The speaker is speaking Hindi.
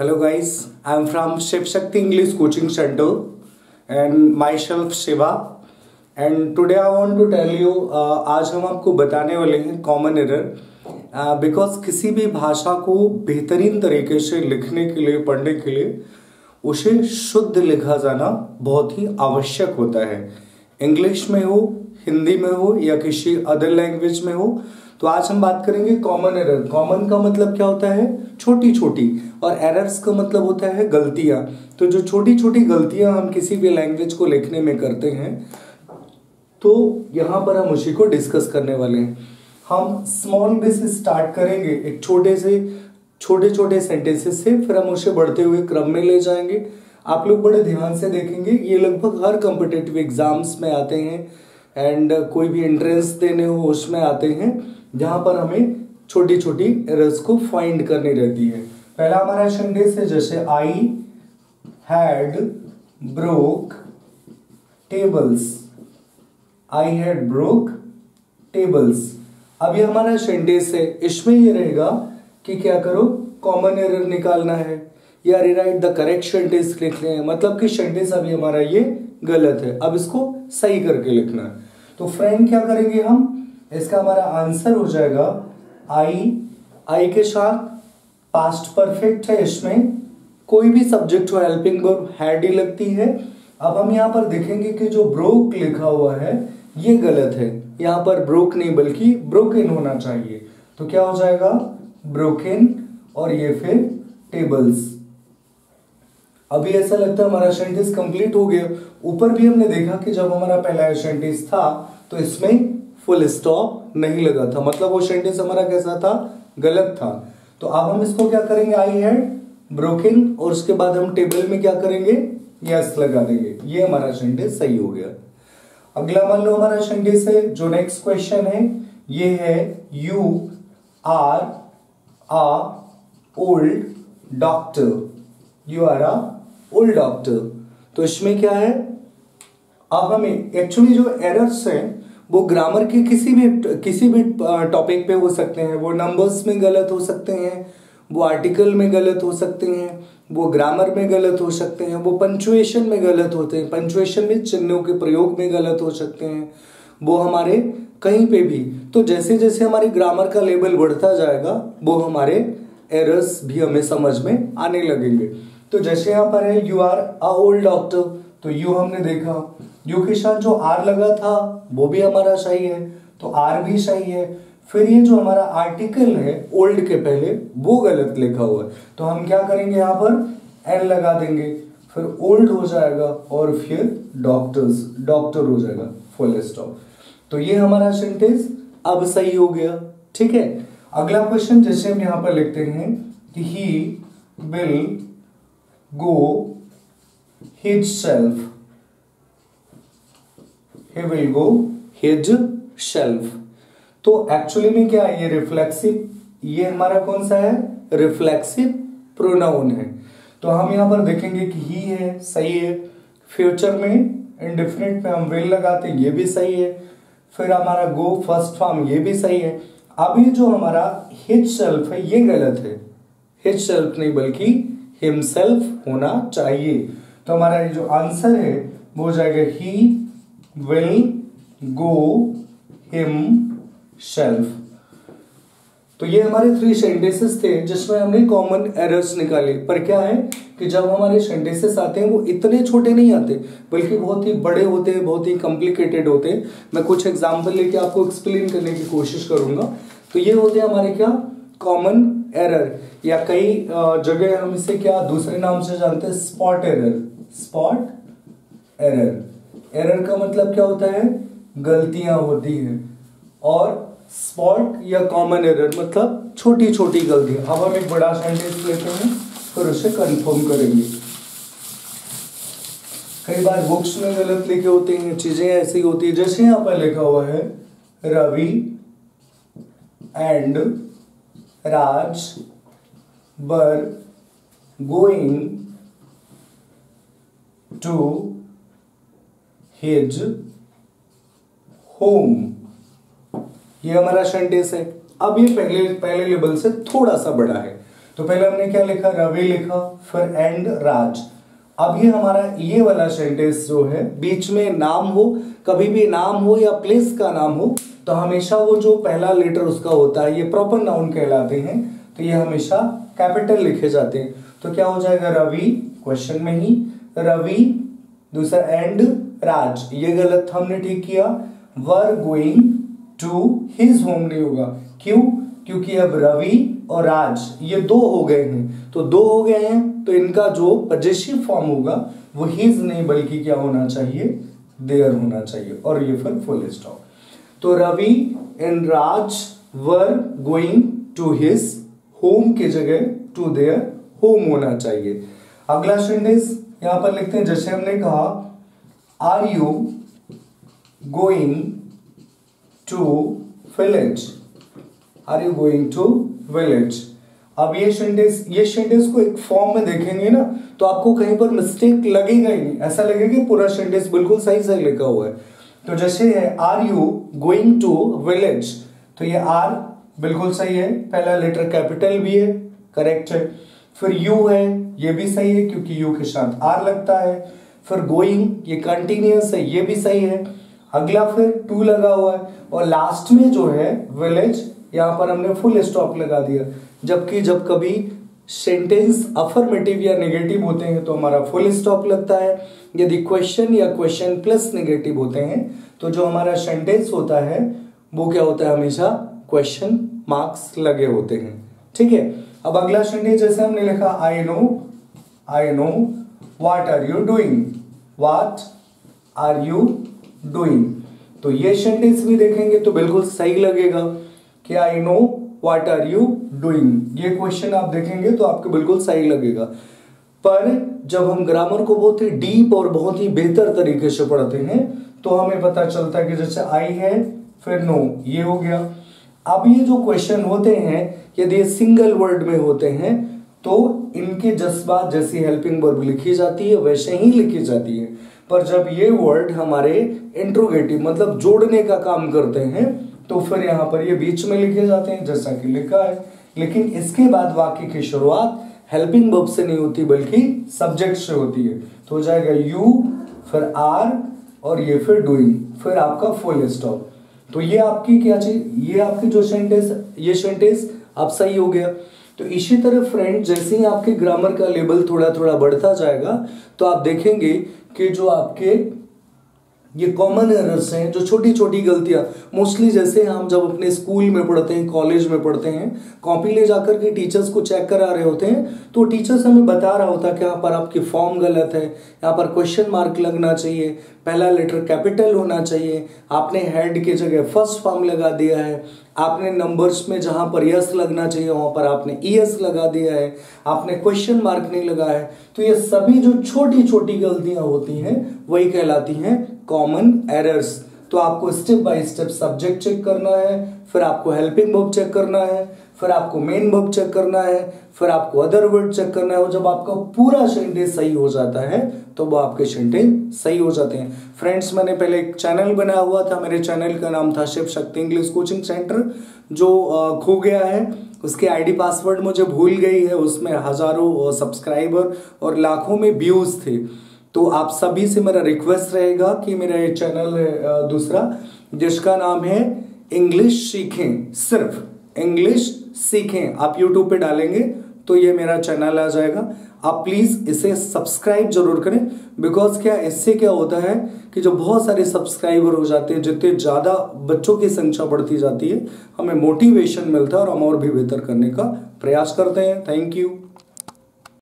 Hello guys, I am from Shiv Shakti English Coaching Center and myself Shiva and today I want to tell you आज हम आपको बताने वाले हैं कॉमन एरर बिकॉज किसी भी भाषा को बेहतरीन तरीके से लिखने के लिए पढ़ने के लिए उसे शुद्ध लिखा जाना बहुत ही आवश्यक होता है। इंग्लिश में हो, हिंदी में हो या किसी अदर लैंग्वेज में हो। तो आज हम बात करेंगे कॉमन एरर। कॉमन का मतलब क्या होता है? छोटी छोटी, और एरर्स का मतलब होता है गलतियां। तो जो छोटी छोटी गलतियां हम किसी भी लैंग्वेज को लिखने में करते हैं, तो यहां पर हम उसी को डिस्कस करने वाले हैं। हम स्मॉल बे से स्टार्ट करेंगे, एक छोटे छोटे सेंटेंसेस से, फिर हम उसे बढ़ते हुए क्रम में ले जाएंगे। आप लोग बड़े ध्यान से देखेंगे, ये लगभग हर कॉम्पिटिटिव एग्जाम्स में आते हैं एंड कोई भी एंट्रेंस देने हो उसमें आते हैं, जहां पर हमें छोटी छोटी एरर्स को फाइंड करनी रहती है। पहला हमारा सेंटेंस है जैसे I had broke tables. I had broke tables. अब ये हमारा सेंटेंस है, इसमें ये रहेगा कि क्या करो, कॉमन एरर निकालना है या रिराइट द करेक्ट सेंटेंस लिखने हैं। मतलब कि सेंटेंस अभी हमारा ये गलत है, अब इसको सही करके लिखना है। तो फ्रेंड क्या करेंगे हम, इसका हमारा आंसर हो जाएगा आई के साथ पास्ट परफेक्ट है, इसमें कोई भी सब्जेक्ट हो हेल्पिंग वर्ब हैड ही लगती है। अब हम यहाँ पर देखेंगे कि जो ब्रोक लिखा हुआ है ये गलत है, यहाँ पर ब्रोक नहीं बल्कि ब्रोकन होना चाहिए। तो क्या हो जाएगा, ब्रोकन, और ये फिर टेबल्स। अभी ऐसा लगता है हमारा सेंटेंस कंप्लीट हो गया। ऊपर भी हमने देखा कि जब हमारा पहला सेंटेंस था तो इसमें फुल स्टॉप नहीं लगा था, मतलब वो सेंटेंस हमारा कैसा था, गलत था। तो अब हम इसको क्या करेंगे, आई हैड ब्रोकन, और उसके बाद हम टेबल में क्या करेंगे, यस लगा देंगे। ये हमारा सेंटेंस सही हो गया। अगला मान लो हमारा सेंटेंस है, जो नेक्स्ट क्वेश्चन है ये है you are a old doctor. You are a old doctor. तो इसमें क्या है, अब हमें एक्चुअली जो एरर्स हैं वो ग्रामर के किसी भी टॉपिक पे हो सकते हैं। वो नंबर्स में गलत हो सकते हैं, वो आर्टिकल में गलत हो सकते हैं, वो ग्रामर में गलत हो सकते हैं, वो पंचुएशन में गलत होते हैं, पंचुएशन में चिन्हों के प्रयोग में गलत हो सकते हैं, वो हमारे कहीं पे भी। तो जैसे जैसे हमारे ग्रामर का लेवल बढ़ता जाएगा वो हमारे एरर्स भी हमें समझ में आने लगेंगे। तो जैसे यहाँ पर है you are a old doctor, तो यू हमने देखा, यू के साथ जो आर लगा था वो भी हमारा सही है, तो आर भी सही है। फिर ये जो हमारा आर्टिकल है ओल्ड के पहले वो गलत लिखा हुआ है, तो हम क्या करेंगे, यहाँ पर एन लगा देंगे, फिर ओल्ड हो जाएगा और फिर डॉक्टर्स, डॉक्टर हो जाएगा, फुल स्टॉप। तो ये हमारा सेंटेंस अब सही हो गया। ठीक है, अगला क्वेश्चन जैसे हम यहाँ पर लिखते हैं कि he will go his self. He will go his shelf। तो एक्चुअली में क्या है, ये रिफ्लेक्सिव, ये हमारा कौन सा है, रिफ्लेक्सिव प्रोनाउन है। तो हम यहाँ पर देखेंगे कि ही है, सही है। फ्यूचर में इंडेफिनिट में हम विल लगाते हैं, ये भी सही है। फिर हमारा गो फर्स्ट फॉर्म, ये भी सही है। अब ये जो हमारा हिज सेल्फ है ये गलत है, हिज सेल्फ नहीं बल्कि हिमसेल्फ होना चाहिए। तो हमारा ये जो आंसर है वो हो जाएगा ही will go himself। तो ये हमारे 3 सेंटेंसेस थे जिसमें हमने कॉमन एरर्स निकाले। पर क्या है कि जब हमारे सेंटेंसेस आते हैं वो इतने छोटे नहीं आते बल्कि बहुत ही बड़े होते हैं, बहुत ही कॉम्प्लिकेटेड होते हैं। मैं कुछ एग्जांपल लेके आपको एक्सप्लेन करने की कोशिश करूंगा। तो ये होते हैं हमारे क्या, कॉमन एरर, या कई जगह हम इसे क्या दूसरे नाम से जानते हैं, spot error. Spot error, error का मतलब क्या होता है, गलतियां होती हैं, और स्पॉट या कॉमन एरर मतलब छोटी छोटी गलतियां। अब हम एक बड़ा सेंटेंस लेते हैं फिर उसे कंफर्म करेंगे। कई बार बुक्स में गलत लिखे होते हैं, चीजें ऐसी होती है, जैसे यहां पर लिखा हुआ है Ravi and Raj were going to his home. ये हमारा सेंटेंस है। अब ये पहले लेवल से थोड़ा सा बड़ा है, तो पहले हमने क्या लिखा, रवि लिखा, फिर एंड राज। अब ये हमारा ये वाला सेंटेंस जो है, बीच में नाम हो, कभी भी नाम हो या प्लेस का नाम हो, तो हमेशा वो जो पहला लेटर उसका होता है, ये प्रॉपर नाउन कहलाते हैं, तो ये हमेशा कैपिटल लिखे जाते हैं। तो क्या हो जाएगा, रवि, क्वेश्चन में ही रवि, दूसरा एंड राज, ये गलत हमने ठीक किया। Were going to his home नहीं होगा, क्यों, क्योंकि अब रवि और राज ये दो हो गए हैं, तो दो हो गए हैं तो इनका जो पजेसिव फॉर्म होगा वो हिज नहीं बल्कि क्या होना चाहिए, देयर होना चाहिए, और ये फिर फुल स्टॉप। तो Ravi and Raj were going to his home की जगह टू देयर होम होना चाहिए। अगला सेंटेंस यहां पर लिखते हैं, जैसे हमने कहा are you going to village, are you going to village. अब ये सेंटेंस को एक फॉर्म में देखेंगे ना, तो आपको कहीं पर मिस्टेक लगेगा ही नहीं, ऐसा लगेगा कि पूरा सेंटेंस बिल्कुल सही से लिखा हुआ है। तो जैसे है are you going to village, तो ये आर बिल्कुल सही है, पहला लेटर कैपिटल भी है, करेक्ट है। फिर यू है, ये भी सही है क्योंकि यू के साथ आर लगता है। फिर गोइंग, ये कंटिन्यूअस है, ये भी सही है। अगला फिर टू लगा हुआ है, और लास्ट में जो है विलेज, यहां पर हमने फुल स्टॉप लगा दिया। जबकि जब कभी सेंटेंस अफर्मेटिव या नेगेटिव होते हैं तो हमारा फुल स्टॉप लगता है। यदि क्वेश्चन या क्वेश्चन प्लस नेगेटिव होते हैं तो जो हमारा सेंटेंस होता है वो क्या होता है, हमेशा क्वेश्चन मार्क्स लगे होते हैं। ठीक है, अब अगला सेंटेंस जैसे हमने लिखा I know what are you doing, what are you doing, तो ये सेंटेंस भी देखेंगे तो बिल्कुल सही लगेगा कि I know what are you doing. ये क्वेश्चन आप देखेंगे तो आपको बिल्कुल सही लगेगा। पर जब हम ग्रामर को बहुत ही डीप और बहुत ही बेहतर तरीके से पढ़ते हैं तो हमें पता चलता है कि जैसे आई है फिर नो, ये हो गया। अब ये जो क्वेश्चन होते हैं यदि सिंगल वर्ड में होते हैं तो इनके जज्बात जैसी हेल्पिंग वर्ब लिखी जाती है वैसे ही लिखी जाती है। पर जब ये वर्ड हमारे इंट्रोगेटिव मतलब जोड़ने का काम करते हैं तो फिर यहाँ पर ये बीच में लिखे जाते हैं जैसा कि लिखा है। लेकिन इसके बाद वाक्य की शुरुआत हेल्पिंग वर्ब से नहीं होती बल्कि सब्जेक्ट से होती है। तो हो जाएगा यू, फिर आर, और ये फिर डूइंग, फिर आपका फुल स्टॉप। तो ये आपकी क्या चाहिए, ये आपकी जो सेंटेंस, ये सेंटेंस अब सही हो गया। तो इसी तरह फ्रेंड जैसे ही आपके ग्रामर का लेवल थोड़ा थोड़ा बढ़ता जाएगा तो आप देखेंगे कि जो आपके ये कॉमन एरर्स हैं, जो छोटी छोटी गलतियां, मोस्टली जैसे हम जब अपने स्कूल में पढ़ते हैं, कॉलेज में पढ़ते हैं, कॉपी ले जाकर के टीचर्स को चेक करा रहे होते हैं तो टीचर्स हमें बता रहा होता है कि यहाँ पर आपकी फॉर्म गलत है, यहाँ पर क्वेश्चन मार्क लगना चाहिए, पहला लेटर कैपिटल होना चाहिए, आपने हेड की जगह फर्स्ट फॉर्म लगा दिया है, आपने नंबर्स में जहां पर यस लगना चाहिए वहां पर आपने ईएस लगा दिया है, आपने क्वेश्चन मार्क नहीं लगाया है। तो ये सभी जो छोटी छोटी गलतियां होती हैं वही कहलाती हैं कॉमन एरर्स। तो आपको step by step subject check करना है, फिर आपको हेल्पिंग वर्ब चेक करना है, फिर आपको मेन वर्ब चेक करना है, फिर आपको अदर वर्ड चेक करना है। और जब आपका पूरा सेंटेंस सही हो जाता है तो वो आपके सेंटेंस सही हो जाते हैं। फ्रेंड्स मैंने पहले एक चैनल बनाया हुआ था, मेरे चैनल का नाम था Shiv Shakti English coaching centre, जो खो गया है। उसके आईडी पासवर्ड मुझे भूल गई है, उसमें हजारों सब्सक्राइबर और लाखों में व्यूज थे। तो आप सभी से मेरा रिक्वेस्ट रहेगा कि मेरा ये चैनल है दूसरा जिसका नाम है इंग्लिश सीखें, सिर्फ इंग्लिश सीखें, आप यूट्यूब पे डालेंगे तो ये मेरा चैनल आ जाएगा। आप प्लीज इसे सब्सक्राइब जरूर करें, बिकॉज क्या इससे क्या होता है कि जो बहुत सारे सब्सक्राइबर हो जाते हैं, जितने ज्यादा बच्चों की संख्या बढ़ती जाती है, हमें मोटिवेशन मिलता है और हम और भी बेहतर करने का प्रयास करते हैं। Thank you.